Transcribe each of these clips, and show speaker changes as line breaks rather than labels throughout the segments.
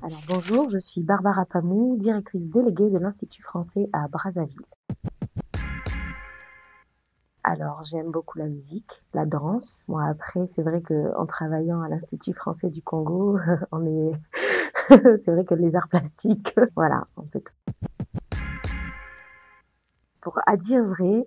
Alors bonjour, je suis Barbara Pamou, directrice déléguée de l'Institut français à Brazzaville. Alors j'aime beaucoup la musique, la danse. Bon après c'est vrai qu'en travaillant à l'Institut français du Congo, on est c'est vrai que les arts plastiques, voilà, en fait. Pour à dire vrai,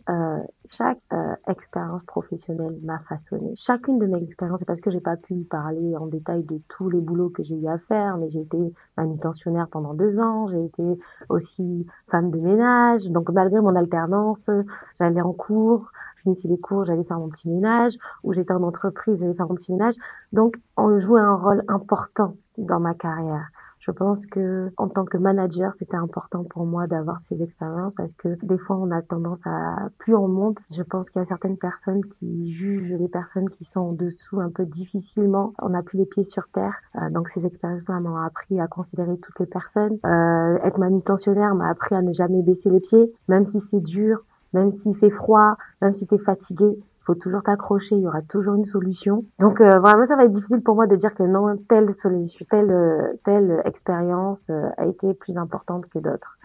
chaque expérience professionnelle m'a façonnée. Chacune de mes expériences, c'est parce que j'ai pas pu parler en détail de tous les boulots que j'ai eu à faire, mais j'ai été manutentionnaire pendant 2 ans, j'ai été aussi femme de ménage. Donc malgré mon alternance, j'allais en cours, je finissais les cours, j'allais faire mon petit ménage, ou j'étais en entreprise, j'allais faire mon petit ménage. Donc on jouait un rôle important dans ma carrière. Je pense que en tant que manager, c'était important pour moi d'avoir ces expériences parce que des fois, on a tendance à, plus on monte, je pense qu'il y a certaines personnes qui jugent les personnes qui sont en dessous un peu difficilement. On n'a plus les pieds sur terre. Donc ces expériences-là m'ont appris à considérer toutes les personnes. Être manutentionnaire m'a appris à ne jamais baisser les pieds, même si c'est dur, même s'il fait froid, même si tu es fatigué, faut toujours t'accrocher, il y aura toujours une solution. Donc vraiment, ça va être difficile pour moi de dire que non, telle solution, telle expérience a été plus importante que d'autres.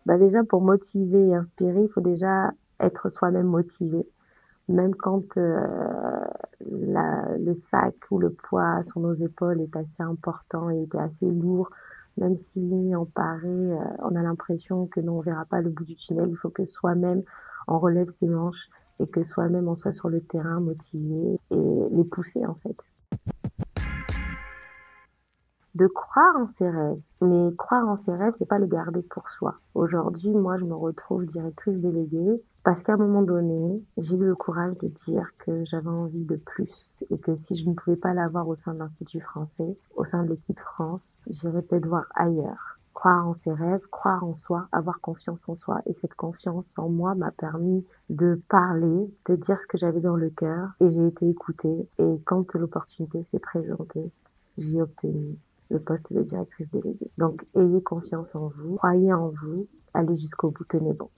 Bah déjà, pour motiver et inspirer, il faut déjà être soi-même motivé. Même quand le sac ou le poids sur nos épaules est assez important et est assez lourd, même si on a l'impression que non, on verra pas le bout du tunnel, il faut que soi-même on relève ses manches et que soi-même on soit sur le terrain motivé et les pousser en fait. De croire en ses rêves. Mais croire en ses rêves, c'est pas les garder pour soi. Aujourd'hui, moi, je me retrouve directrice déléguée parce qu'à un moment donné, j'ai eu le courage de dire que j'avais envie de plus et que si je ne pouvais pas l'avoir au sein de l'Institut français, au sein de l'équipe France, j'irais peut-être voir ailleurs. Croire en ses rêves, croire en soi, avoir confiance en soi. Et cette confiance en moi m'a permis de parler, de dire ce que j'avais dans le cœur et j'ai été écoutée. Et quand l'opportunité s'est présentée, j'ai obtenu le poste de directrice déléguée. Donc, ayez confiance en vous, croyez en vous, allez jusqu'au bout, tenez bon.